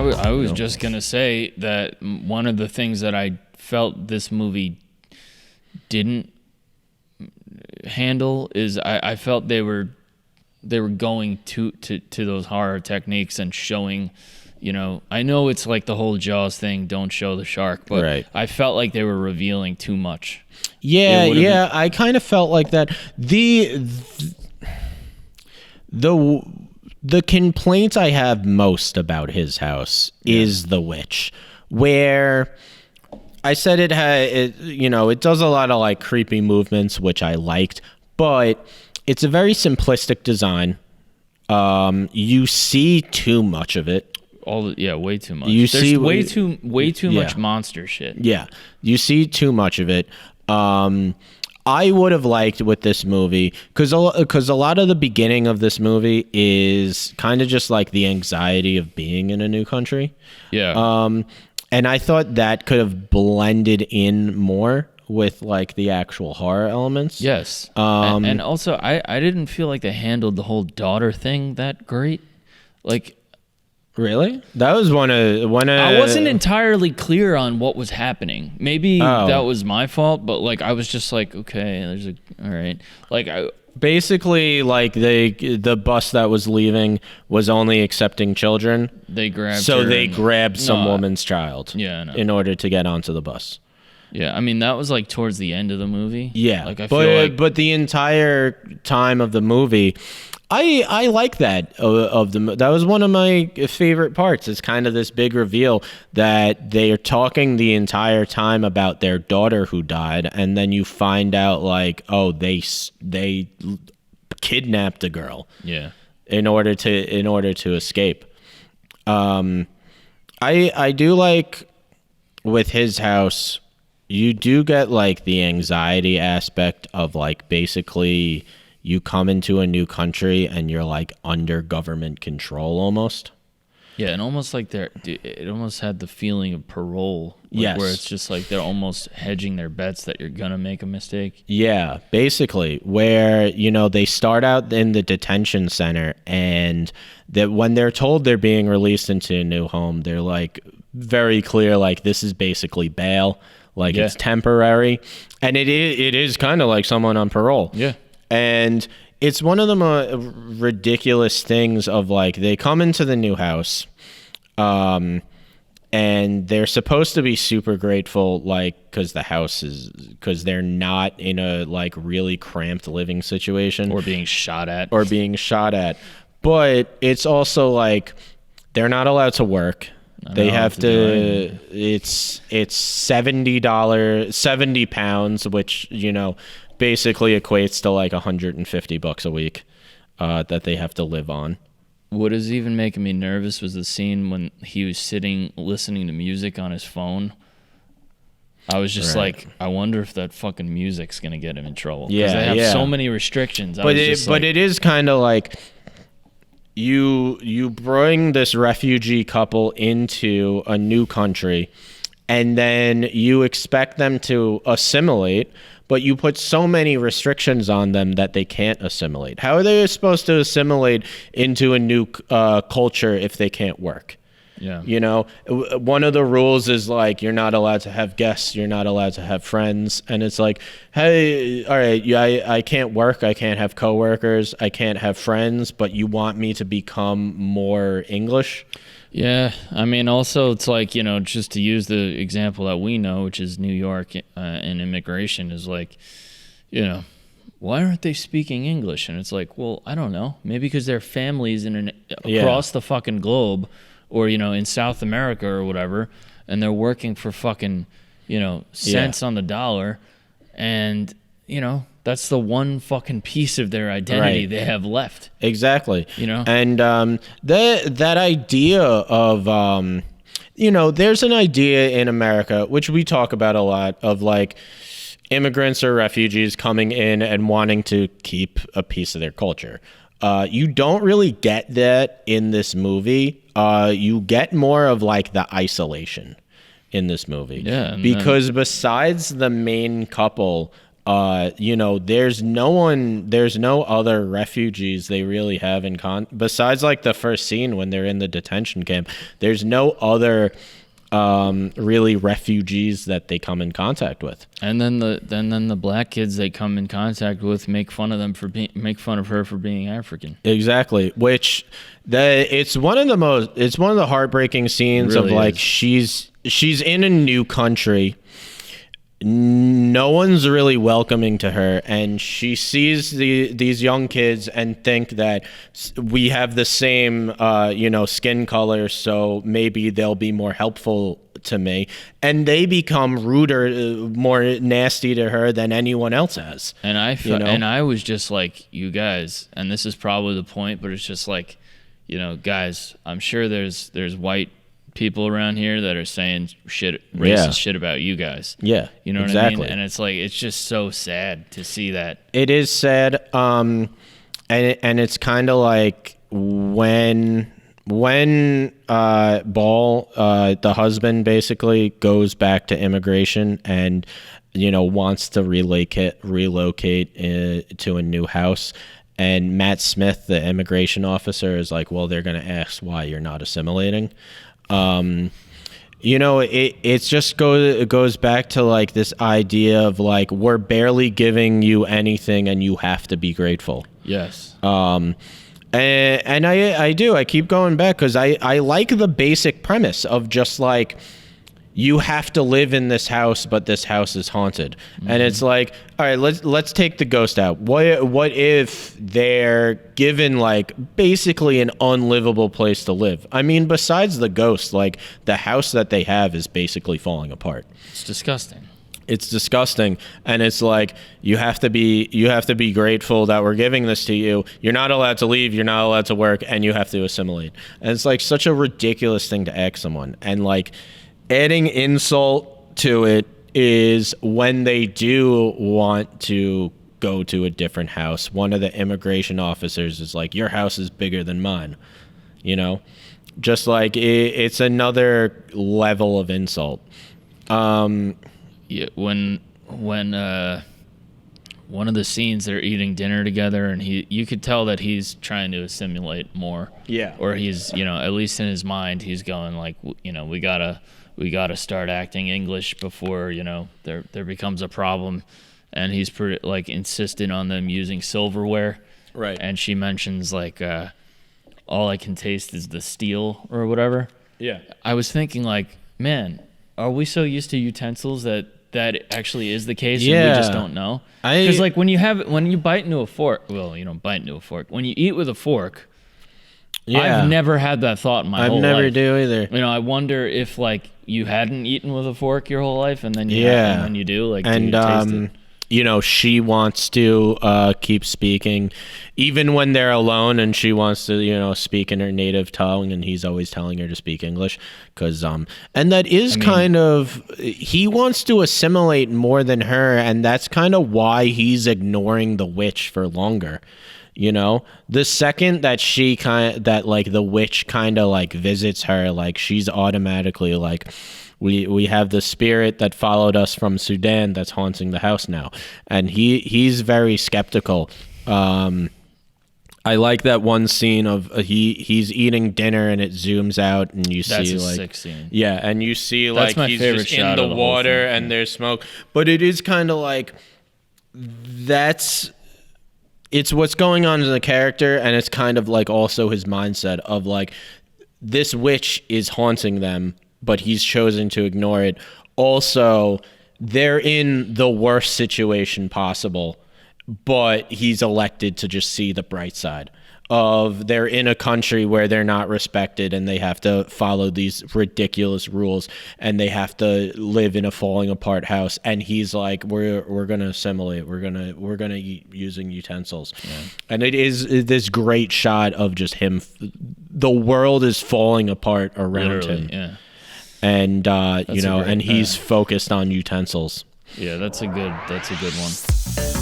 I was just going to say that one of the things that I felt this movie didn't handle is I felt they were going to those horror techniques and showing, I know it's like the whole Jaws thing, don't show the shark, but right. I felt like they were revealing too much. Yeah, I kind of felt like that. The complaint I have most about his house is the witch, where I said it does a lot of like creepy movements, which I liked, but it's a very simplistic design. You see too much of it. Way too much. There's way too much monster shit. Yeah, you see too much of it. I would have liked with this movie, because a lot of the beginning of this movie is kind of just like the anxiety of being in a new country. Yeah. And I thought that could have blended in more with like the actual horror elements. Yes. And also, I didn't feel like they handled the whole daughter thing that great. Like, really? That was one of I wasn't entirely clear on what was happening. Maybe that was my fault, but like I was just like, okay, all right. Like basically, like the bus that was leaving was only accepting children. They grabbed some woman's child. Yeah, in order to get onto the bus. Yeah, I mean that was like towards the end of the movie. Yeah, like I feel like, but the entire time of the movie, I like that that was one of my favorite parts. It's kind of this big reveal that they are talking the entire time about their daughter who died, and then you find out like, oh, they kidnapped a girl. Yeah. In order to escape. I do like with his house, you do get like the anxiety aspect of like basically you come into a new country and you're like under government control almost. Yeah, and almost like it almost had the feeling of parole. Yes. Where it's just like they're almost hedging their bets that you're going to make a mistake. Yeah, basically, where, they start out in the detention center, and that when they're told they're being released into a new home, they're like very clear, like this is basically bail, like it's temporary. And it is kind of like someone on parole. Yeah. And it's one of the most ridiculous things of like they come into the new house, and they're supposed to be super grateful, like because they're not in a like really cramped living situation or being shot at. But it's also like they're not allowed to work. They have to. It's $70, £70, which basically equates to like $150 a week that they have to live on. What is even making me nervous was the scene when he was sitting listening to music on his phone. I was just like, I wonder if that fucking music's gonna get him in trouble. Yeah, they have so many restrictions. But it is kind of like you bring this refugee couple into a new country, and then you expect them to assimilate. But you put so many restrictions on them that they can't assimilate. How are they supposed to assimilate into a new culture if they can't work? Yeah. One of the rules is like you're not allowed to have guests, you're not allowed to have friends, and it's like, hey, all right, I can't work, I can't have coworkers, I can't have friends, but you want me to become more English? Yeah, I mean, also it's like, just to use the example that we know, which is New York and immigration, is like, why aren't they speaking English? And it's like, well, I don't know. Maybe because their families across the fucking globe, or in South America or whatever, and they're working for fucking cents on the dollar, and that's the one fucking piece of their identity they have left. Exactly. And that idea of there's an idea in America which we talk about a lot of like immigrants or refugees coming in and wanting to keep a piece of their culture. You don't really get that in this movie. You get more of like the isolation in this movie. Yeah. Because besides the main couple there's no other refugees they really have besides like the first scene when they're in the detention camp. There's no other really refugees that they come in contact with. And then the black kids they come in contact with make fun of her for being African. Exactly. Which it's one of the heartbreaking scenes of like she's in a new country. No one's really welcoming to her, and she sees these young kids and think that we have the same skin color, so maybe they'll be more helpful to me, and they become ruder, more nasty to her than anyone else has. And I was just like, you guys, and this is probably the point, but it's just like, guys, I'm sure there's white people around here that are saying racist shit about you guys. Yeah, you know exactly. what I mean? And it's like, it's just so sad to see that. It is sad, and it's kind of like when Ball, the husband, basically goes back to immigration and wants to relocate to a new house. And Matt Smith, the immigration officer, is like, well, they're going to ask why you're not assimilating. It just goes back to like this idea of like, we're barely giving you anything and you have to be grateful. Yes. And I keep going back because I like the basic premise of just like, you have to live in this house, but this house is haunted. Mm-hmm. And it's like, all right, let's take the ghost out. What if they're given like basically an unlivable place to live? I mean, besides the ghost, like the house that they have is basically falling apart. It's disgusting. It's disgusting, and it's like you have to be grateful that we're giving this to you. You're not allowed to leave. You're not allowed to work, and you have to assimilate. And it's like such a ridiculous thing to ask someone. And like, adding insult to it is when they do want to go to a different house, one of the immigration officers is like, your house is bigger than mine. Just like it's another level of insult. Yeah, when one of the scenes they're eating dinner together, and you could tell that he's trying to assimilate more. Yeah. Or he's, at least in his mind, he's going like, we gotta start acting English before there becomes a problem, and he's pretty like insistent on them using silverware. Right. And she mentions like, all I can taste is the steel or whatever. Yeah. I was thinking like, man, are we so used to utensils that actually is the case, and we just don't know? Because like when you bite into a fork, well, you don't bite into a fork. When you eat with a fork, I've never had that thought in my whole life. I've never do either. I wonder if like you hadn't eaten with a fork your whole life, and then you have, and then you do, like, do you taste it? She wants to keep speaking even when they're alone, and she wants to, speak in her native tongue, and he's always telling her to speak English because and that is he wants to assimilate more than her, and that's kind of why he's ignoring the witch for longer. The second that the witch kind of like visits her, like she's automatically like, we have the spirit that followed us from Sudan that's haunting the house now, and he's very skeptical. I like that one scene of he's eating dinner and it zooms out and you see like sick scene. Yeah, and you see like my he's favorite just shot in of the the whole water thing. and there's smoke, but it is kind of like it's what's going on in the character, and it's kind of like also his mindset of like, this witch is haunting them, but he's chosen to ignore it. Also, they're in the worst situation possible, but he's elected to just see the bright side of they're in a country where they're not respected and they have to follow these ridiculous rules and they have to live in a falling apart house, and he's like, we're gonna assimilate, we're gonna eat using utensils. And it is this great shot of just him, the world is falling apart around him, and and he's focused on utensils. Yeah, that's a good one.